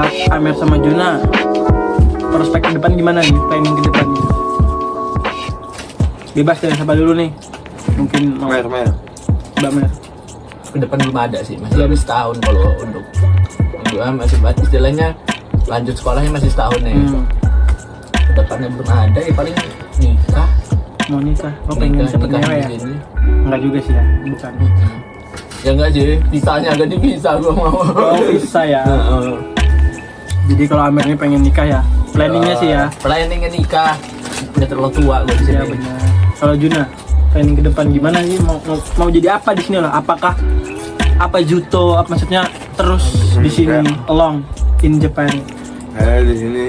buat Amer sama Juna, prospek ke depan gimana nih, planning ke depannya? Bebas dari siapa dulu nih? Mungkin mau Mer. Mbak Mer. Ke depan belum ada sih, masih ada setahun kalau untuk gua masih istilahnya lanjut sekolahnya masih setahun nih. Ke depannya belum ada ya, paling nikah. Mau nikah? Oh pengen cepet nikah ngewe di ya? sini. Enggak juga sih ya, bukan. Ya enggak sih, visanya agak bisa gua mau. Oh bisa ya. Jadi kalau Amer ini pengen nikah ya, planningnya sih ya. Planningnya nikah, udah terlalu tua gua di sini. Iya benar. Kalau Juna, planning ke depan gimana sih? Mau jadi apa di sini lah? Apakah apa Juto? Maksudnya terus di sini along in Japan? Di sini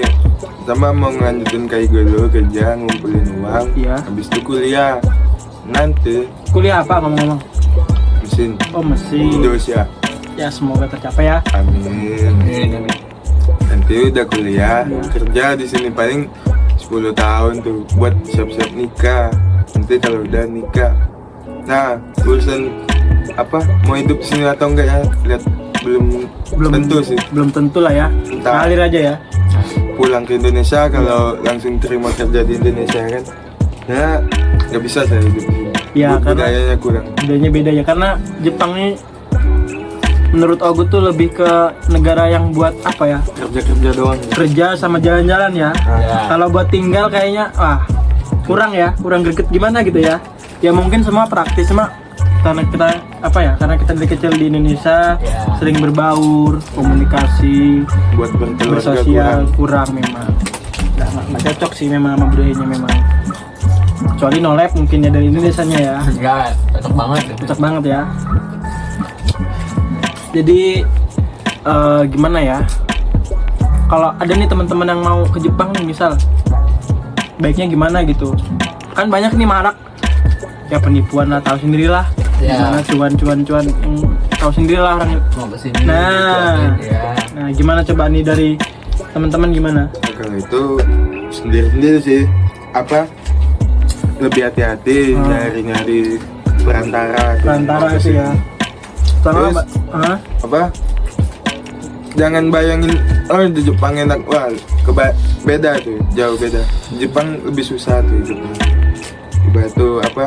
sama mau ngelanjutin kayak gue dulu, kerja ngumpulin uang. Iya. Habis itu kuliah. Nanti Kuliah apa ngomong-ngomong? mesin Oh mesin. Indonesia. Ya semoga tercapai ya. Amin. Nanti udah kuliah, Iya. kerja di sini paling 10 tahun tuh buat siap-siap nikah. Nanti kalau udah nikah, nah urusan apa mau hidup di sini atau enggak ya, lihat belum tentu sih. Belum tentu lah ya. Entah. Ngalir aja ya. Pulang ke Indonesia kalau langsung terima kerja di Indonesia kan, ya nggak bisa saya hidup di sini. Ya, karena- Budayanya kurang. Bedanya beda ya karena Jepang ini menurut Ogut tuh lebih ke negara yang buat apa ya? Kerja doang. Kerja sama jalan-jalan ya. Ya. Kalau buat tinggal kayaknya kurang ya, kurang greget gimana gitu ya. Ya mungkin semua praktis cuma karena kita apa ya? Karena kita dari kecil di Indonesia Ya. sering berbaur, komunikasi, Buat berkeluarga bersosial kurang. kurang memang. Nggak cocok sih memang sama budayanya memang. Kecuali nolep mungkin ya dari Indonesianya ya. Enggak, cocok banget. Cocok banget ya. Jadi gimana ya? Kalau ada nih teman-teman yang mau ke Jepang nih misal, baiknya gimana gitu? Kan banyak nih marak ya penipuan lah, tahu sendirilah. Ya. Gimana cuan, tahu sendirilah orang. Mau kesini. Nah. Ya. Nah, gimana coba nih dari teman-teman gimana? Kalau itu sendiri sih apa lebih hati-hati nyari-nyari perantara Sih ya. Sama Terus? Apa jangan bayangin di Jepang enak, wah beda tuh, jauh beda. Di Jepang lebih susah tuh hidupnya, ibarat tuh apa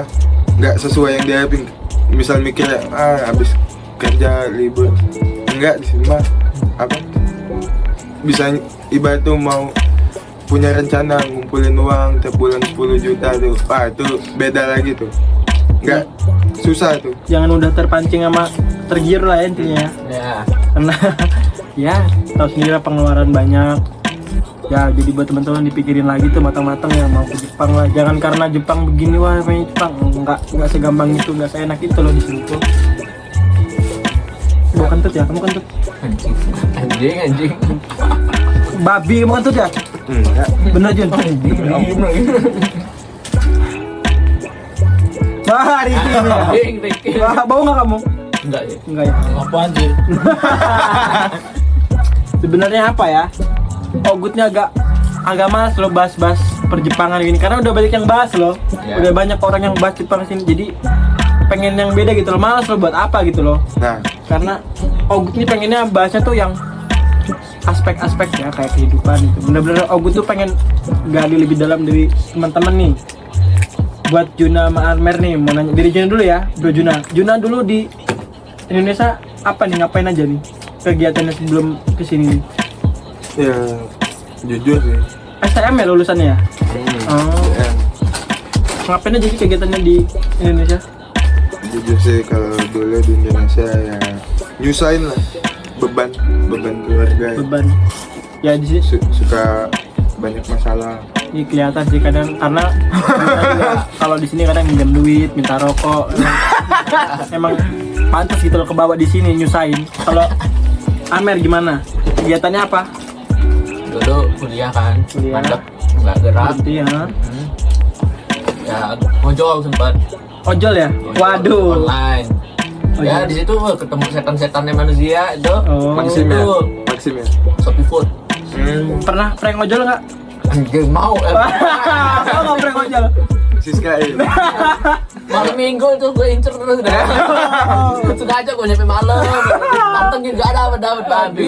nggak sesuai yang diharapin. Misal mikirnya habis kerja libur, enggak, di sini mah apa bisa ibarat tuh mau punya rencana ngumpulin uang tiap bulan 10 juta tuh, itu beda lagi tuh, nggak susah tuh. Jangan udah terpancing sama tergiur lah ya intinya ya. Ya. Karena ya tahu sendiri lah pengeluaran banyak ya, jadi buat teman-teman dipikirin lagi tuh matang-matang ya mau ke Jepang lah. Jangan karena Jepang begini wah pengen Jepang, nggak segampang itu, nggak seenak itu loh di sini tuh. Bawa kentut ya, kamu kentut Anjing. babi, kamu kentut ya, Enggak. bener Jun. Wah hari ini ya. Wah, bau nggak kamu? Enggak ya. Enggak ya. Apa anjir? Sebenarnya apa ya? Ogutnya agak malas loh bahas-bahas perjepangan ini karena udah banyak yang bahas loh. Ya. Udah banyak orang yang bahas Jepang sini. Jadi pengen yang beda gitu loh. Malas loh buat apa gitu loh. Nah, Karena Ogut ini pengennya bahasnya tuh yang aspek-aspek ya kayak kehidupan gitu. Bener-bener Ogut tuh pengen gali lebih dalam dari teman-teman nih. Buat Juna sama Amer nih mau nanya dari Juna dulu ya, Bro Juna. Juna dulu di Indonesia apa nih, ngapain aja nih kegiatannya sebelum kesini nih? ya jujur sih. STM ya lulusannya ya? Oh. Ya, Ngapain aja sih kegiatannya di Indonesia? jujur sih kalau dulu di Indonesia ya nyusahin lah, beban keluarga. Beban. Ya di sini Suka banyak masalah. ini kelihatan sih kadang karena kalau di sini kadang minjam duit, minta rokok. Emang pantas gitu loh kebawa di sini nyusahin. Kalau Amer gimana? Kegiatannya apa? Dulu kuliah kan. Kuliah. Mandek, enggak gerak. Berhenti ya. Ya, ngojol sempat. Ojol ya? Ojol Waduh. Online. Oh, Ya iya. di situ ketemu setan-setannya manusia itu. Oh. Maksim ya? Itu Maksim ya? Shopee Food. Pernah prank ojol nggak? Anjing mau. Oh nggak prank ojol. Siska malam minggu itu gue incer terus udah. Sudah aja gue nyampe malam. Pantengin nggak dapat babi.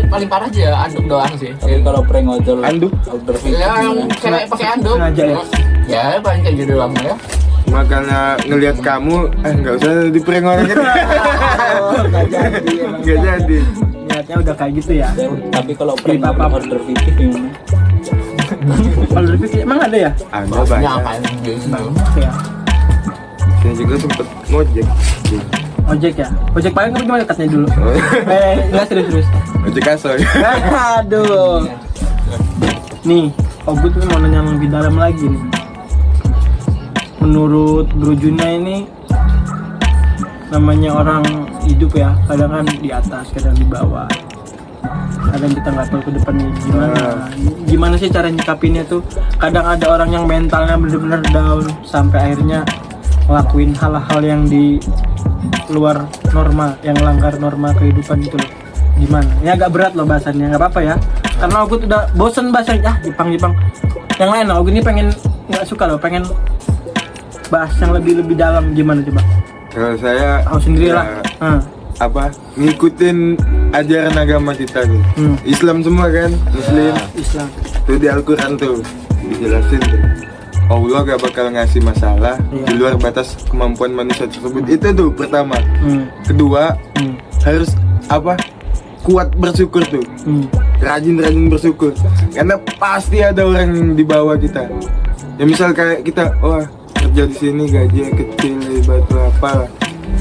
Paling parah aja ya anduk doang sih. Tapi kalau prank ojol Anduk? outdoor Ya yang fishing cewek pakai anduk. Sengaja ya? Ya paling kayak gitu doang ya. Makanya ngelihat kamu, nggak usah di prank orang gitu. Nggak jadi emang. Nggak jadi. Niatnya udah kayak gitu ya. tapi kalau prank Papa. outdoor fishing gimana? Kalau berpikir emang ada ya? Ada Ya banyak. apain gitu. Ya. Saya juga sempet ngojek. Ojek ya? Ojek paling kamu gimana dekatnya dulu? Enggak serius. Ojek asoy. Aduh. Nih, Ogut nih mau nanya lebih dalam lagi nih. Menurut Bro Juna ini namanya orang hidup ya, kadang kan di atas, kadang di bawah. Kadang kita nggak tahu ke depannya gimana sih cara nyikapinnya tuh. Kadang ada orang yang mentalnya bener-bener down sampai akhirnya ngelakuin hal-hal yang di luar norma, yang langgar norma kehidupan gitu loh. Gimana? Ya agak berat loh bahasannya, nggak apa-apa ya. Karena aku udah bosen bahasanya, Jepang. Yang lain aku ini pengen nggak suka loh, pengen bahas yang lebih dalam. Gimana coba? Kalau saya Aku sendiri lah. ya, apa ngikutin ajaran agama kita tuh. Islam semua kan, Muslim. Islam. Tuh di Al-Quran tuh dijelasin tuh. Allah gak bakal ngasih masalah di luar batas kemampuan manusia tersebut. Itu tuh pertama. Kedua, harus apa? Kuat bersyukur tuh. Rajin bersyukur. Karena pasti ada orang yang di bawah kita. Ya misal kayak kita, wah kerja di sini gajinya kecil, batu apa.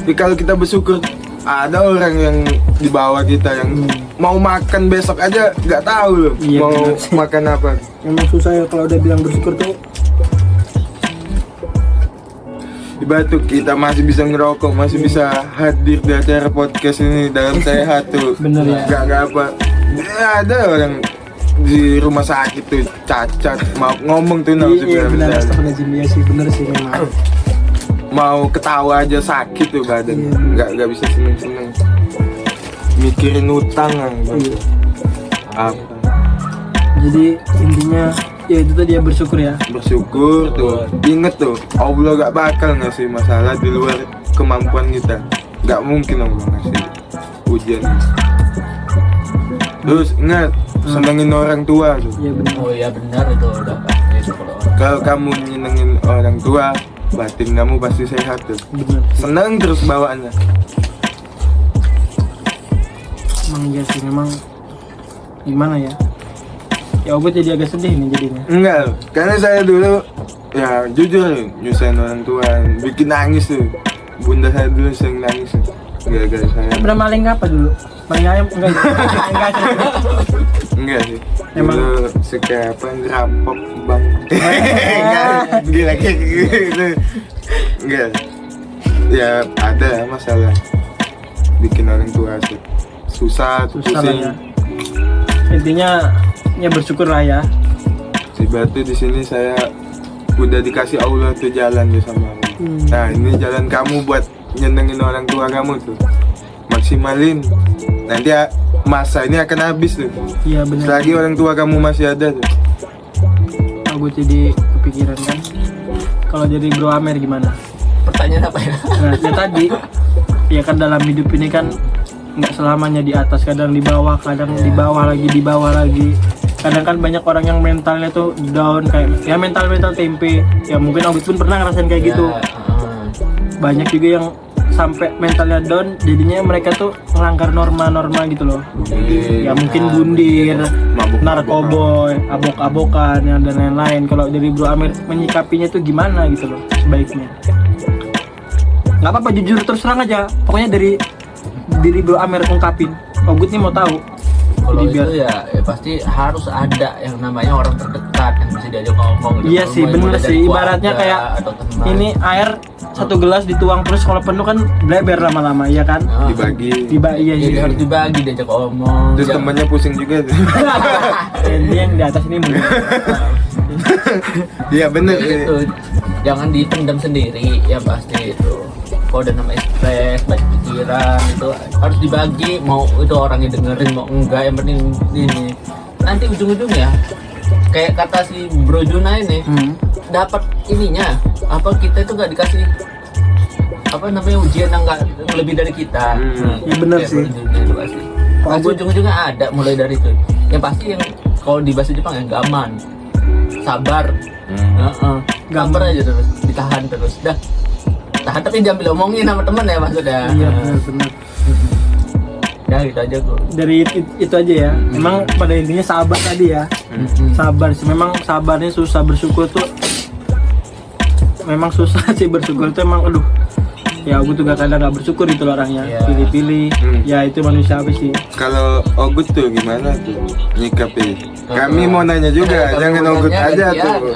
Tapi kalau kita bersyukur, ada orang yang di bawah kita yang mau makan besok aja nggak tahu loh. Iya, Mau benar sih. makan apa. Emang susah ya kalau udah bilang bersyukur tuh. Di Batu kita masih bisa ngerokok, masih bisa hadir di acara podcast ini dalam sehat tuh. Bener ya. Nggak apa. Ya, ada orang di rumah sakit tuh cacat, mau ngomong tuh Iya benar, astagfirullahaladzim. Iya sih, bener sih memang. mau ketawa aja sakit tuh badan. Iya. Nggak bisa seneng mikirin utang Iya. apa. Jadi intinya ya itu tadi ya, bersyukur ya. Bersyukur tuh, inget tuh Allah gak bakal ngasih masalah di luar kemampuan kita. Gak mungkin Allah ngasih ujian. Terus ingat, senengin orang tua tuh. Iya benar. Oh iya benar itu udah pasti itu kalau orang. Kalau kamu nyenengin orang tua, batin kamu pasti sehat tuh. Benar. Seneng terus bawaannya. Emang iya sih, memang gimana ya? Ya aku jadi agak sedih nih jadinya. Enggak, karena saya dulu ya jujur nih, nyusahin orang tua, bikin nangis tuh. Bunda saya dulu sering nangis tuh. Gara-gara saya. Pernah maling apa dulu? Maling ayam enggak? Enggak sih. Enggak sih. Emang? Dulu suka apa ngerampok bang. Enggak, gila kayak gitu. Enggak. Ya ada masalah. Bikin orang tua susah, Susah lah pusing. ya. Intinya ya bersyukur lah ya. Si Batu di sini saya udah dikasih Allah tuh jalan tuh sama Allah. Nah ini jalan kamu buat nyenengin orang tua kamu tuh. Maksimalin. Nanti masa ini akan habis tuh. Iya benar. Selagi orang tua kamu masih ada tuh. Aku jadi kepikiran kan. Kalau jadi Bro Amer gimana? Pertanyaan apa ya? Nah, ya tadi ya kan dalam hidup ini kan nggak selamanya di atas, kadang di bawah, kadang di bawah lagi. Kadang kan banyak orang yang mentalnya tuh down, kayak ya mental tempe. Ya mungkin August pun pernah ngerasain kayak gitu. Banyak juga yang sampai mentalnya down, jadinya mereka tuh melanggar norma-norma gitu loh. Ya mungkin bundir, Mabuk-mabukan. narkoboy, abok-abokan, dan lain-lain. Kalau dari Bro Amir menyikapinya tuh gimana gitu loh sebaiknya? Nggak apa-apa, jujur terus terang aja. Pokoknya dari diri Bro Amir ungkapin. Ogut nih mau tahu. Kalau Jadi itu ya pasti harus ada yang namanya orang terdekat yang bisa diajak ngomong gitu. Iya Kalau sih, mau bener dari sih. keluarga Ibaratnya kayak atau teman. ini air satu gelas dituang terus, kalau penuh kan bleber lama-lama, iya kan? Dibagi. Iya Jadi sih. harus dibagi diajak ngomong. Terus temannya pusing juga tuh. Ini yang di atas ini mungkin. Iya bener. Itu jangan dipendam sendiri ya pasti itu. Kalau udah namanya stres, banyak pikiran itu harus dibagi, mau itu orangnya dengerin mau enggak, yang penting ini. Nanti ujung-ujungnya kayak kata si Bro Juna ini, dapat ininya apa kita itu nggak dikasih apa namanya ujian yang nggak lebih dari kita. Ya bener Kayak sih. itu pasti. Pasti ujung-ujungnya ada mulai dari itu. Yang pasti yang kalau di bahasa Jepang yang gaman, sabar, gambar aja terus, ditahan terus, dah tahan tapi jangan bila omongin sama temen ya maksudnya. Iya benar. Ya gitu aja kok. Dari itu aja ya. Memang pada intinya sabar tadi ya. Sabar sih. Memang sabarnya susah, bersyukur tuh. Memang susah sih bersyukur tuh emang aduh. Ya aku juga kadang gak bersyukur itu orangnya. Iya. Pilih-pilih. Ya itu manusiawi sih. Kalau Ogut tuh gimana tuh nyikapi? Kami mau nanya juga, Kalau jangan mau Ogut nanya, aja gantian. tuh.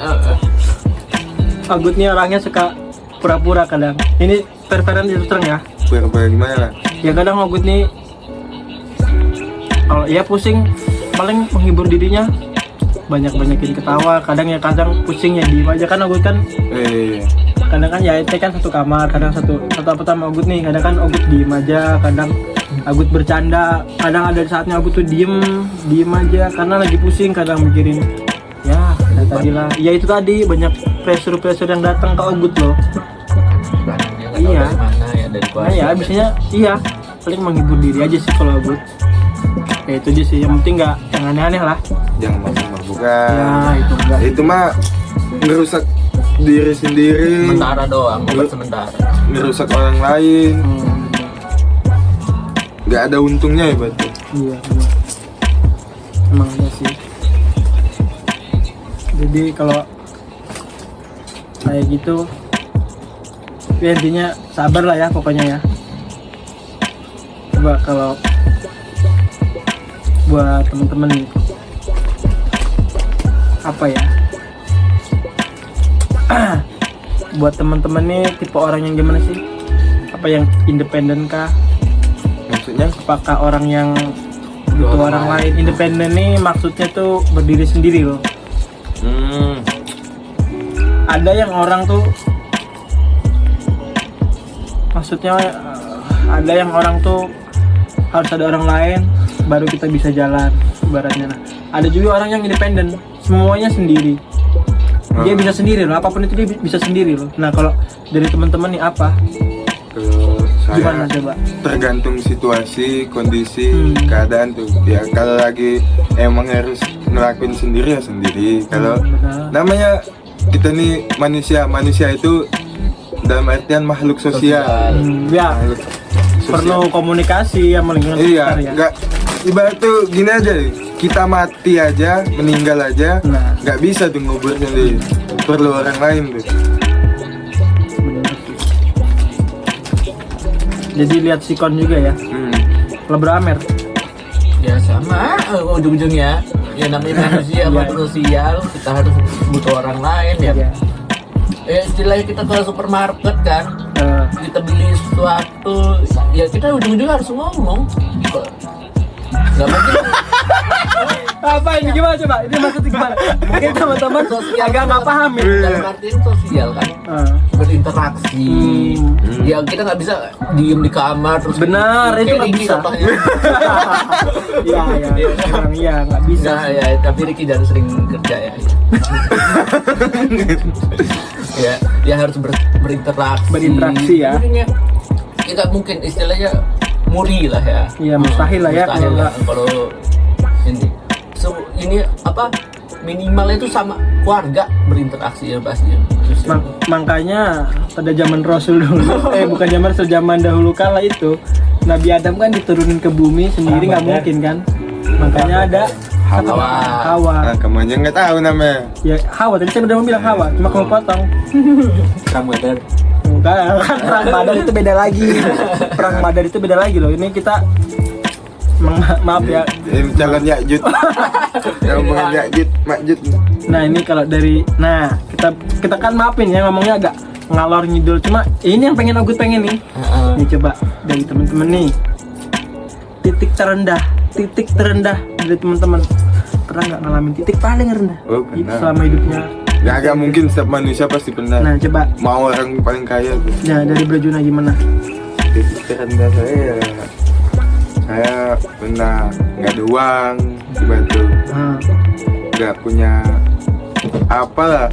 Agut nih orangnya suka pura-pura kadang. Ini preferen itu terang ya. Pura-pura gimana? Ya kadang Agut nih kalau ya pusing paling menghibur dirinya banyakin ketawa, kadang pusing ya diem aja kan. Agut kan kadang kan ya itu kan satu kamar, kadang satu apa sama Agut nih, kadang kan Agut diem aja, kadang Agut bercanda, kadang ada saatnya Agut tuh diem aja karena lagi pusing, kadang mikirin ya kayak tadi lah, ya itu tadi banyak pressure yang datang ke Agut loh. Iya. Mana ya dari Nah keluarga. ya biasanya iya paling menghibur diri aja sih kalau Agut. Ya itu aja sih, yang penting nggak yang aneh-aneh lah. Jangan mabuk-mabukan. Ya itu enggak. Itu mah ngerusak diri sendiri, Sementara doang, buat sementara. ngerusak orang lain. Nggak ada untungnya ya berarti. Iya benar. Emang ada sih. Jadi kalau kayak gitu ya intinya sabar lah ya pokoknya ya. Coba kalau buat temen-temen nih apa ya, buat temen-temen nih tipe orang yang gimana sih, apa yang independen kah, Maksudnya? apakah orang yang butuh orang lain. Independen nih maksudnya tuh berdiri sendiri loh. Ada yang orang tuh maksudnya ada yang orang tuh harus ada orang lain baru kita bisa jalan ibaratnya. Nah, ada juga orang yang independen, semuanya sendiri. Dia bisa sendiri loh, apapun itu dia bisa sendiri loh. Nah, kalau dari teman-teman nih apa? Kalau Gimana saya coba? tergantung situasi, kondisi, keadaan tuh. Ya kalau lagi emang harus ngelakuin sendiri ya sendiri. Kalau Benar. namanya kita nih manusia itu dalam artian makhluk sosial. Ya, Makhluk sosial. perlu komunikasi sama lingkungan Iya, sekitar ya. nggak ibarat tuh gini aja, kita mati aja, meninggal aja, Nah. nggak bisa tuh ngubur sendiri. Perlu orang lain tuh. Benar sih. Jadi lihat sikon juga ya. Lebih Amer. Ya sama, ujung-ujungnya ya namanya manusia makhluk sosial, kita harus butuh orang lain ya. Iya. Ya istilahnya kita ke supermarket kan, kita beli sesuatu, ya kita ujung-ujungnya harus ngomong. Gak mungkin. Apa ini gimana coba? Ini maksudnya gimana? Mungkin teman-teman Sosial agak nggak paham ya. Dalam artian sosial kan, berinteraksi. Ya kita nggak bisa diem di kamar terus. Benar, itu kayak nggak Ricky bisa. contohnya. Iya, emang iya nggak bisa. Nah, ya, tapi Ricky jangan sering kerja ya. Ya harus berinteraksi. Ya. Ujungnya kita mungkin istilahnya muri lah ya. Iya, mustahil lah ya Mustahil kalau lah kalau ini. So, ini apa minimalnya itu sama keluarga berinteraksi ya pasti. Makanya pada zaman Rasul dulu, bukan zaman Rasul, zaman dahulu kala itu Nabi Adam kan diturunin ke bumi sendiri, nggak mungkin kan. Makanya ada Hawa. Nah, kamu aja nggak tahu namanya. Ya Hawa, tadi saya udah mau bilang Hawa, cuma kamu potong. Ramadan. Bukan, kan perang Badar itu beda lagi. Perang Badar itu beda lagi loh. Ini kita maaf ya. Ini calon Yakjud. Ngomongin Yakjud, Makjud. Nah ini kalau dari, kita kan maafin ya ngomongnya agak ngalor ngidul. Cuma ini yang pengen aku pengen nih. Nih coba dari teman-teman nih. Titik terendah dari teman-teman. Pernah nggak ngalamin titik paling rendah? Oh, Itu pernah. selama hidupnya. Gak mungkin setiap manusia pasti pernah. Nah coba, Mau orang paling kaya tuh. ya dari Brajuna gimana? Titik terendah saya pernah nggak ada uang di Batu, nggak punya apalah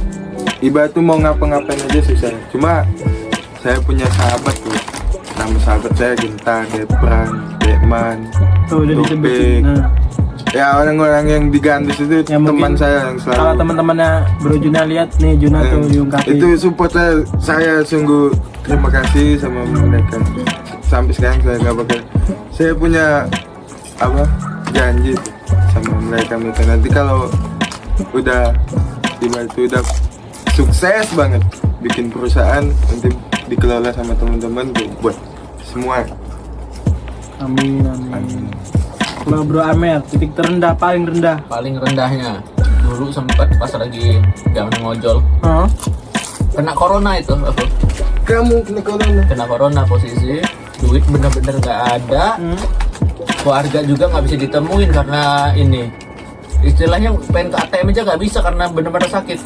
ibarat tuh mau ngapa-ngapain aja susah. Cuma saya punya sahabat tuh, nama sahabat saya Ginta, Depran, Dekman, Tuh udah Topik. disebutin. Nah, Ya orang-orang yang digandus itu Ya, teman mungkin saya yang kalau selalu. teman-temannya Bro Juna lihat nih, Juna tuh diungkapin. Itu support saya sungguh terima kasih sama mereka. Sampai sekarang saya nggak bakal. Saya punya apa janji tuh sama mereka nanti kalau udah ibarat itu udah sukses banget bikin perusahaan nanti dikelola sama teman-teman tuh buat semua. Amin, amin. Kalau Bro Amer, titik terendah, paling rendah. Paling rendahnya dulu sempat pas lagi zaman ngojol Hah? kena corona itu aku. Kamu kena Kena corona posisi duit bener-bener nggak ada, keluarga juga nggak bisa ditemuin karena ini istilahnya pengen ke ATM aja nggak bisa karena bener-bener sakit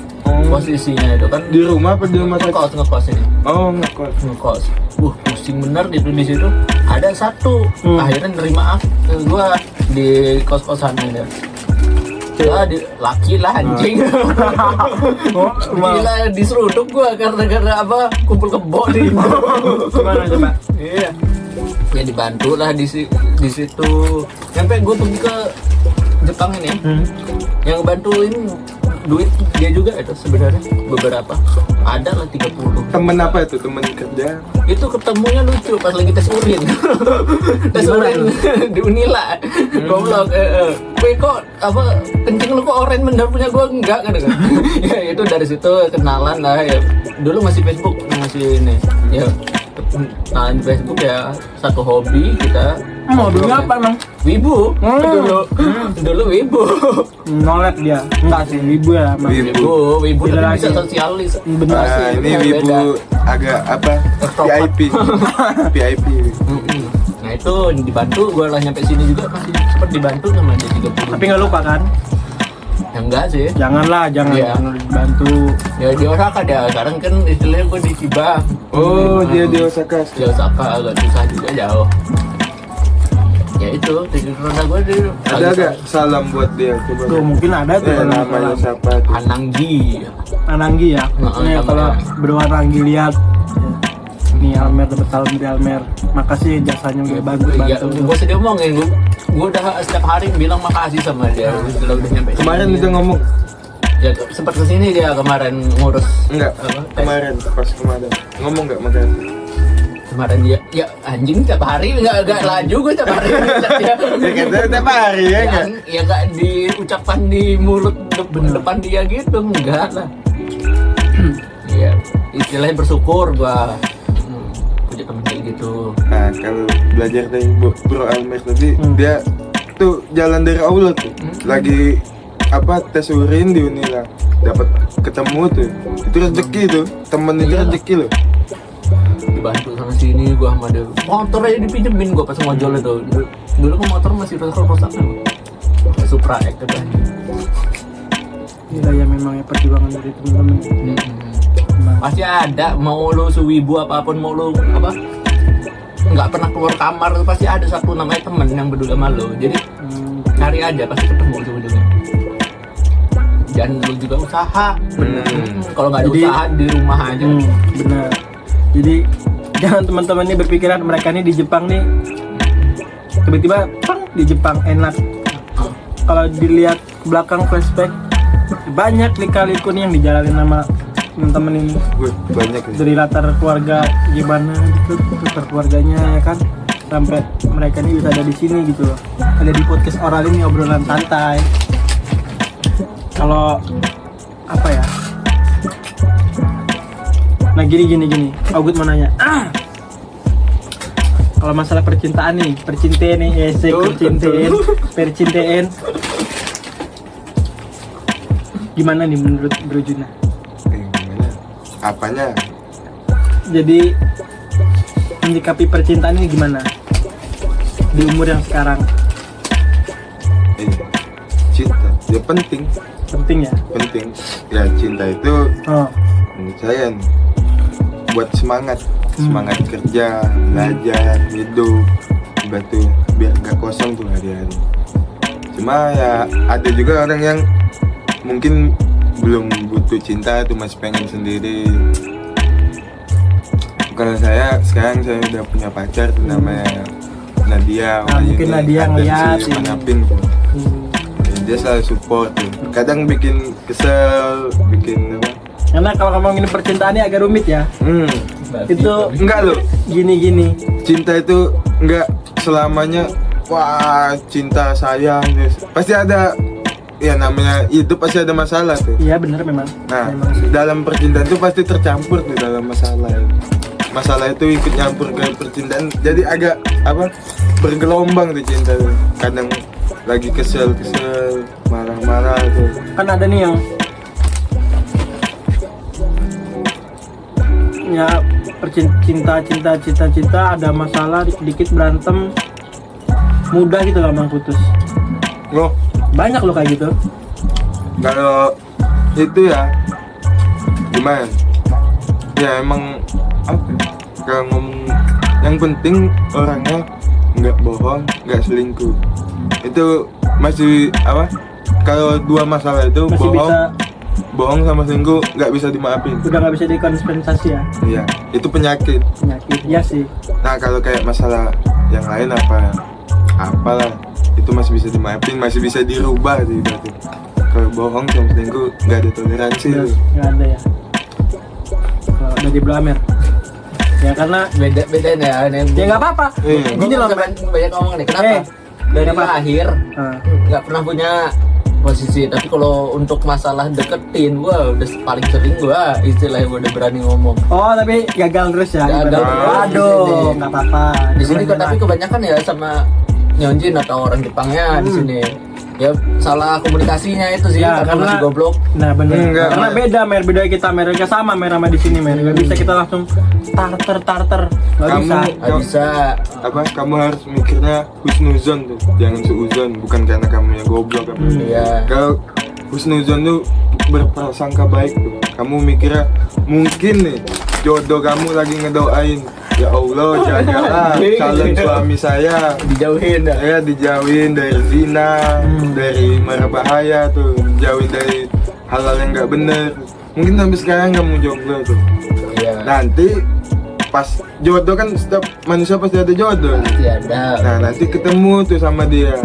posisinya itu kan. di rumah apa di rumah sakit? ngekos ini Oh ngekos. pusing bener di situ. Ada satu akhirnya nerima gua di kos-kosan ini. Ya, laki lah anjing. Gila diseruduk gua karena apa kumpul kebo di. Gimana coba? Iya. Ya dibantu lah di situ. Sampai gua pergi ke Jepang ini. Yang bantuin duit dia juga itu sebenarnya beberapa. Ada lah 30. Temen apa itu? Temen kerja? Itu ketemunya lucu pas lagi tes urin. Tes urin di Unila. Goblok. Weh kok apa kencing lu kok oren bener punya gua enggak kan. Ya itu dari situ kenalan lah ya. Dulu masih Facebook, masih ini. Ya kenalan di Facebook ya, satu hobi kita. Mobilnya apa emang? Wibu. Dulu wibu. Nolep dia. Enggak sih, ibu ya emang. Wibu Beda tapi bisa lagi. sosialis. Bener Nah, sih. ini Beda. wibu agak apa? Extrovert. VIP. Nah itu dibantu, gue lah nyampe sini juga masih sempat dibantu sama dia 30. Tapi nggak lupa kan? Ya enggak sih. Janganlah, jangan Iya. bantu. Ya di Osaka dia, sekarang kan istilahnya gue di Chiba. Oh, dia di Osaka. Di Osaka agak susah juga jauh. Ya itu, titik rendah gue di Ada gak salam buat dia? Tuh Coba. mungkin ada tuh Eh, kalau namanya salah. siapa tuh? Ananggi. Ananggi ya. Nah, Nih sama kalau ya. Bro Ananggi lihat ya. Nih Almer dapat salam dari Almer. Makasih jasanya udah bagus Ya, bantu. gue sedih ngomongin, gue udah setiap hari bilang makasih sama dia. Setelah udah nyampe Kemarin sini. udah ngomong. Ya sempat kesini dia kemarin ngurus. Enggak, Apa? kemarin, pas kemarin. Ngomong nggak makasih? Kemarin dia, ya anjing tiap hari nggak laju gue tiap hari. Ya katanya tiap hari ya nggak? Ya nggak diucapkan di mulut depan dia gitu, enggak lah. Iya, istilahnya bersyukur gua punya temen kayak gitu. Nah, kalau belajar dari Bro Almer tadi, dia tuh jalan dari Allah tuh. Lagi apa tes urin di Unila, dapat ketemu tuh. Itu rezeki tuh, temen itu Iyalah. rezeki loh. Dibantu sana sini gua sama dia. Motor aja dipinjemin gua pas ngojol itu. Dulu kan motor masih rusak kan. Supra X itu kan. Gila ya memang ya perjuangan dari teman-teman. Emang. Pasti ada, mau lu sewibu apapun, mau lu apa nggak pernah keluar kamar pasti ada satu namanya temen yang peduli sama lu. Jadi cari aja pasti ketemu ujung-ujungnya. Dan lu juga usaha. Kalau nggak ada Jadi- usaha di rumah aja. Benar. Jadi jangan teman-teman ini berpikiran mereka ini di Jepang nih tiba-tiba pang di Jepang enak. Kalau dilihat ke belakang flashback banyak lika-liku nih yang dijalanin sama teman-teman ini. Gue banyak nih. Dari latar keluarga gimana gitu, latar keluarganya ya kan, sampai mereka ini bisa ada di sini gitu loh. Ada di podcast oral ini obrolan santai. Kalau apa ya? Nah gini. Augut mau nanya. Kalau masalah percintaan nih, percintaan nih, percintaan. Gimana nih menurut Bro Juna? Gimana? Apanya? Jadi menyikapi percintaan ini gimana di umur yang sekarang? Cinta, ya penting. Penting ya? Penting. Ya cinta itu Oh, menurut saya nih, buat semangat kerja, belajar, hidup, batu biar gak kosong tuh hari-hari. Cuma ya ada juga orang yang mungkin belum butuh cinta tuh, masih pengen sendiri. Kalau saya sekarang saya udah punya pacar tuh, namanya Nadia. Nah, mungkin Nadia ngeliat ini. Manapin tuh. Dia selalu support tuh. Kadang bikin kesel, bikin apa? Karena kalau ngomongin percintaan ini agak rumit ya. Itu Enggak loh, gini. cinta itu enggak selamanya wah cinta sayang. Pasti ada, ya namanya hidup pasti ada masalah tuh. Iya bener memang. Nah, Memang sih. dalam percintaan itu pasti tercampur tuh dalam masalah. Masalah itu ikut nyampur ke percintaan, jadi agak apa? Bergelombang tuh cinta tuh. Kadang lagi kesel, marah-marah tuh. Kan ada nih yang ya cinta ada masalah dikit berantem mudah gitu gampang putus. Loh, Banyak loh kayak gitu. kalau itu ya gimana? Ya emang apa? Kalau ngomong yang penting orangnya nggak bohong, nggak selingkuh. Itu masih apa? Kalau dua masalah itu Masih bohong sama selingkuh nggak bisa dimaafin. udah nggak bisa dikompensasi ya. Iya, itu penyakit. Penyakit ya sih. Nah kalau kayak masalah yang lain apalah itu masih bisa dimaafin, masih bisa dirubah sih berarti. Kalau bohong sama selingkuh nggak ada toleransi. Udah tuh. nggak ada ya. Kalau udah di blamer. Ya karena beda ya ini. ya nggak apa-apa. Iya. Gini loh, banyak ngomong nih, kenapa? Dari kenapa? lahir Nah, nggak pernah punya posisi, tapi kalau untuk masalah deketin gua udah paling sering gua istilahnya gua udah berani ngomong. oh tapi gagal terus ya. Gagal ibaratnya. terus. Waduh, nggak apa-apa. Di sini tapi kebanyakan ya sama Nyonjin atau orang Jepangnya di sini. Ya salah komunikasinya itu sih, Ya, karena masih goblok. Nah bener. Enggak, Karena enggak. beda kita mereka sama sama di sini mer. Nggak bisa kita langsung tarter. Nggak Kamu- bisa. Nggak bisa. Apa kamu harus mikirnya husnuzon tuh, jangan suuzon, bukan karena kamu yang goblok apa. Iya. Kalau husnuzon tuh berprasangka baik tuh, kamu mikirnya mungkin nih jodoh kamu lagi ngedoain, ya Allah jagalah calon suami saya, Dijauhin dah. saya dijauhin dari zina, dari mara bahaya tuh, jauhin dari hal-hal yang nggak bener. Mungkin sampai sekarang kamu jomblo tuh. Iya. Nanti pas jodoh kan, setiap manusia pasti ada jodoh. Pasti ada. Nah nanti ketemu tuh sama dia.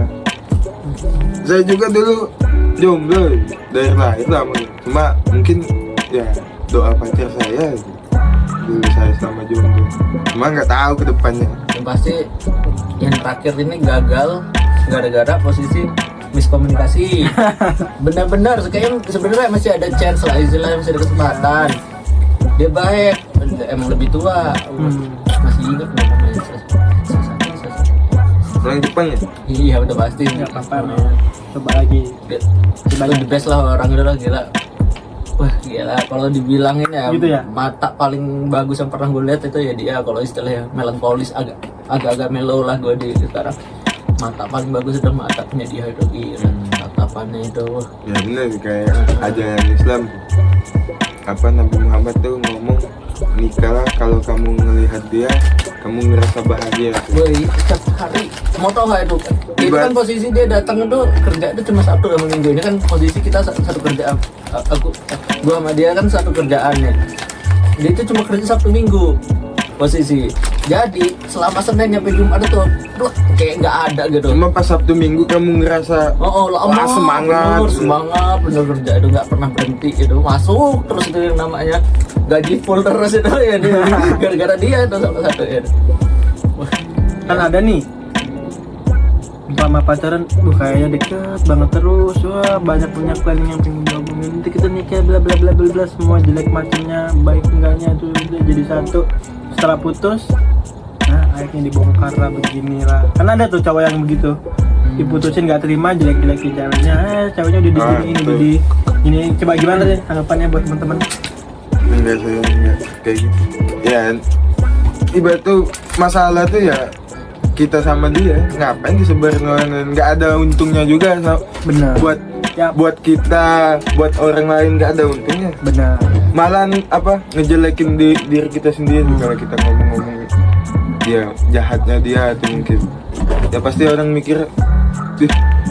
Saya juga dulu jomblo dari lahir lah, cuma mungkin ya doa pacar saya dulu saya selama jomblo. Cuma nggak tahu ke depannya. Yang pasti yang terakhir ini gagal gara-gara posisi miskomunikasi. Benar-benar kayaknya sebenarnya masih ada chance lah, istilahnya masih ada kesempatan. Dia baik, emang lebih tua. Masih ingat nggak namanya? Orang Jepang ya? Iya udah pasti. Nggak apa-apa men. Coba lagi. Itu the best lah orang itu lah, gila. Wah gila, kalau dibilangin ya, Gitu ya? mata paling bagus yang pernah gue lihat itu ya dia. Kalau istilahnya melankolis, agak mellow lah gue di sekarang. Mata paling bagus itu matanya dia itu, gila. Tatapannya itu, wah. Ya bener kayak ajaran Islam. Apa Nabi Muhammad tuh ngomong, nikahlah kalau kamu ngelihat dia, kamu ngerasa bahagia. Woi, setiap hari mau tau gak itu? Itu kan posisi dia datang itu kerja itu cuma Sabtu sama Minggu. Ini kan posisi kita satu kerjaan. Gua sama dia kan satu kerjaan nih. Dia itu cuma kerja Sabtu Minggu posisi. Jadi selama Senin sampai Jumat itu kayak nggak ada gitu. Cuma pas Sabtu Minggu kamu ngerasa lama wah, semangat. semangat bener kerja itu nggak pernah berhenti itu, masuk terus itu yang namanya gaji full terus itu ya gara-gara dia itu salah satu ya. Kan ada nih lama pacaran, kayaknya deket banget terus, wah banyak planning yang pengen gabungin, nanti kita nikah bla bla bla bla bla, semua jelek macamnya, baik enggaknya tuh udah jadi satu. Setelah putus, nah akhirnya dibongkar lah beginilah. Kan ada tuh cowok yang begitu, diputusin nggak terima, jelek-jelekin ceweknya, ceweknya udah di sini, udah di ini. Coba gimana deh tanggapannya buat teman-teman? Enggak, saya enggak kayak gitu. Ya ibarat tuh masalah tuh ya kita sama dia, ngapain disebarin orang, nggak ada untungnya juga. Benar. Buat kita, buat orang lain nggak ada untungnya. Benar. Malah apa ngejelekin diri kita sendiri kalau kita ngomong-ngomong dia jahatnya dia atau mungkin ya pasti orang mikir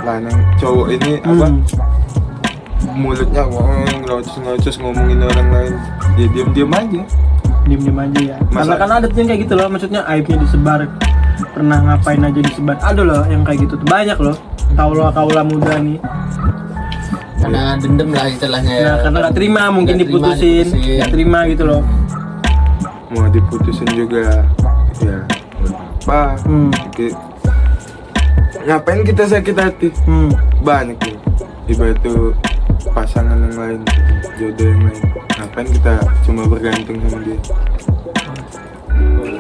lanang cowok ini apa mulutnya ngocos ngomongin orang lain, ya diam aja. Diem aja ya. Karena kan ada tuh yang kayak gitu loh, maksudnya aibnya disebar, pernah ngapain aja disebar. Ada loh yang kayak gitu tuh, banyak loh. Kaula muda nih. Karena dendam lah istilahnya ya. Nah, karena nggak terima mungkin Nggak terima, diputusin, nggak terima gitu loh. Mau diputusin juga ya nggak apa. Oke. Ngapain kita sakit hati? Banyak tuh ibarat tuh pasangan yang lain, jodoh yang lain. Ngapain kita cuma bergantung sama dia?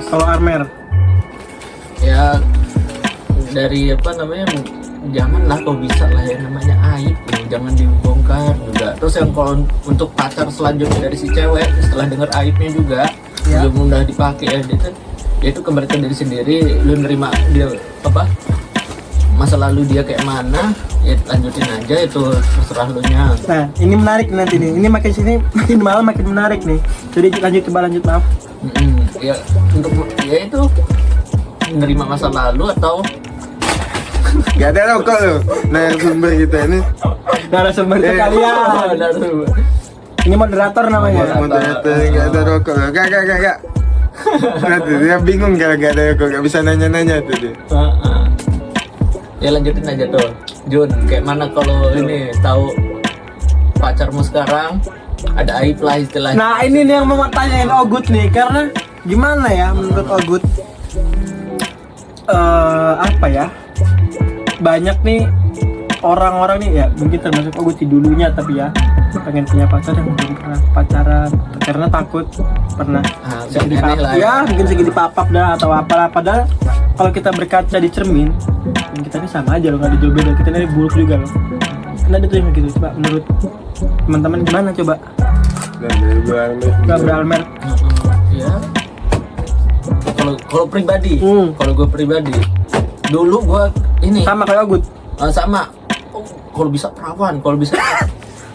Kalau Armer, Ya dari apa namanya, janganlah kau bisa lah ya, namanya aib ya, jangan dibongkar juga. Terus yang kalau untuk pacar selanjutnya dari si cewek, setelah dengar aibnya juga Ya. belum mudah dipakai ya, itu kembali ke diri sendiri. Lu nerima dia apa masa lalu dia kayak mana, ya lanjutin aja, itu terserah lu nya. nah ini menarik nanti nih. Ini makin sini makin malam makin menarik nih. Jadi lanjut maaf. Ya untuk ya itu menerima masa lalu atau Gak ada rokok loh, narasumber kita ini. Narasumber itu kalian. Ini moderator namanya. Moderator gak ada rokok loh, gak. Nanti dia bingung kalau gak ada rokok, gak bisa nanya-nanya tuh dia. Ya lanjutin aja tuh, Jun. Kayak mana kalau ini tahu pacarmu sekarang ada aib lah istilahnya. Nah ini nih yang mau tanyain Ogut nih, karena gimana ya menurut Ogut? Apa ya? Banyak nih orang-orang nih ya, mungkin termasuk Ogut dulunya, tapi ya pengen punya pacar yang belum pernah pacaran karena takut pernah Aneh lah ya, mungkin segini papap dah atau apalah. Padahal kalau kita berkaca di cermin, yang kita ini sama aja loh, nggak ada jauh beda. Kita ini buruk juga loh. Karena ada tuh yang gitu. Coba menurut teman-teman gimana coba? Dan dari Almer. Gak beralmer. Ya. Kalau pribadi, kalau gue pribadi, dulu gue ini Sama kayak Ogut. sama. Oh, kalau bisa perawan, kalau bisa.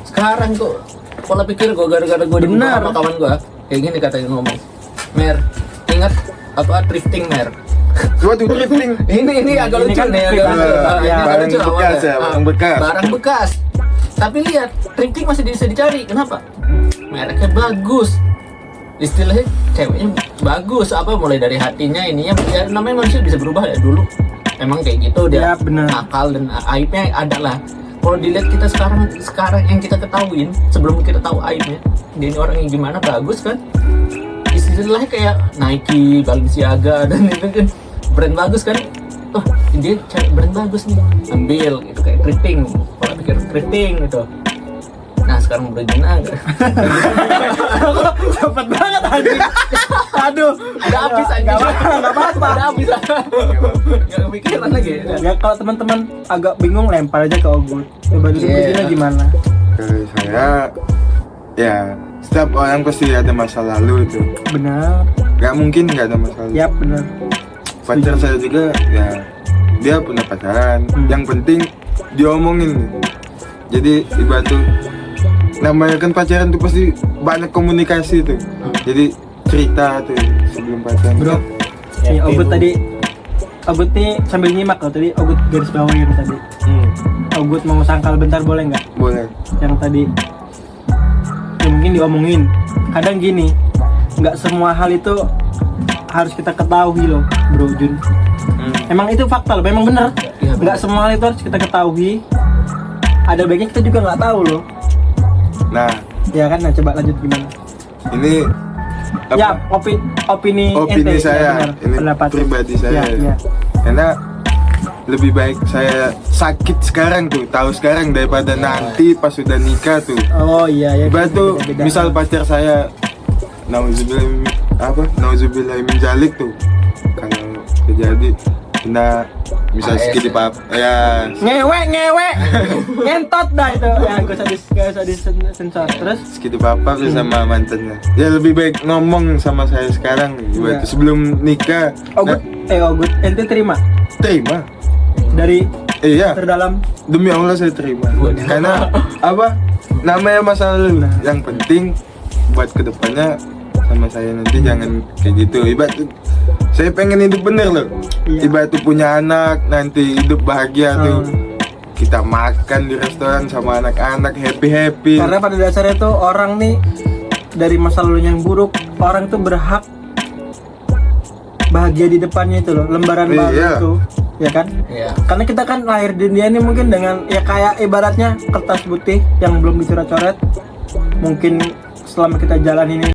Sekarang tuh pola pikir gue gara-gara gue dibuka Benar. sama kawan gue, kayak gini katanya ngomong. Mer, ingat apa thrifting Mer? Coba tuh drifting. Ini agak Ini lucu kan nih, agak thrifting. lucu. Ya, Ini agak barang lucu bekas awalnya. ya, barang bekas. Barang bekas. Tapi lihat, thrifting masih bisa dicari. Kenapa? Mereknya bagus. Istilahnya ceweknya bagus, apa mulai dari hatinya ininya, ya namanya manusia bisa berubah ya. Dulu emang kayak gitu dia, Ya, benar. nakal dan aibnya ada lah. Kalau dilihat kita sekarang yang kita ketahuin sebelum kita tahu aibnya, dia ini orang yang gimana, bagus kan? Istilahnya kayak Nike, Balenciaga dan itu kan brand bagus kan? Oh dia cari brand bagus nih, ambil itu kayak thrifting, pola pikir thrifting gitu. Nah sekarang berjina Cepet banget anjing. Aduh, udah habis aja, Gak apa-apa. udah habis nggak kepikiran lagi. Ya kalau teman-teman agak bingung lempar aja ke Ogut. Coba dulu Yeah. gimana? Kalau saya, ya setiap orang pasti ada masa lalu itu. Benar. Gak mungkin gak ada masa lalu. Ya benar. Pacar saya juga, ya dia punya pacaran. Yang penting diomongin. Jadi ibarat tuh, namanya kan pacaran tuh pasti banyak komunikasi tuh. Jadi cerita tuh sebelum pacaran. Bro, nih Ogut tadi, Ogut nih sambil nyimak loh tadi. Ogut garis bawahin tadi. Ogut mau sangkal bentar boleh nggak? Boleh. Yang tadi, ya mungkin diomongin. Kadang gini, nggak semua hal itu harus kita ketahui loh, Bro Jun. Emang itu fakta loh, memang bener. Iya, Nggak semua hal itu harus kita ketahui. Ada baiknya kita juga nggak tahu loh. Nah, Ya kan, nah coba lanjut gimana? ini apa? Ya, opini Opini ente, saya, ya benar, ini pendapat. pribadi saya. Ya. Karena lebih baik saya sakit sekarang tuh, tahu sekarang daripada nanti pas sudah nikah tuh. Oh iya ya. Ibarat tuh, beda-beda. misal pacar saya nauzubillah min zalik tuh, kalau terjadi kena misal AS, skidi ya. pap ya ngewe ngentot dah itu ya, gak usah disensor. Terus skidi papa tuh sama mantannya, ya lebih baik ngomong sama saya sekarang Iya. ibarat tuh, sebelum nikah. Ogut Ogut ente terima Terima, dari iya, terdalam. demi Allah saya terima. Karena apa, namanya masa lalu. Yang penting buat kedepannya sama saya nanti jangan kayak gitu. Ibarat tuh, saya pengen hidup bener loh. Iya. Ibarat tuh punya anak, nanti hidup bahagia tuh. kita makan di restoran sama anak-anak happy. Karena pada dasarnya tuh orang nih dari masa lalu yang buruk, orang tuh berhak bahagia di depannya itu loh, lembaran baru Iya. itu, ya kan? Iya. Karena kita kan lahir di dunia ini mungkin dengan ya kayak ibaratnya kertas putih yang belum dicoret-coret. Mungkin selama kita jalan ini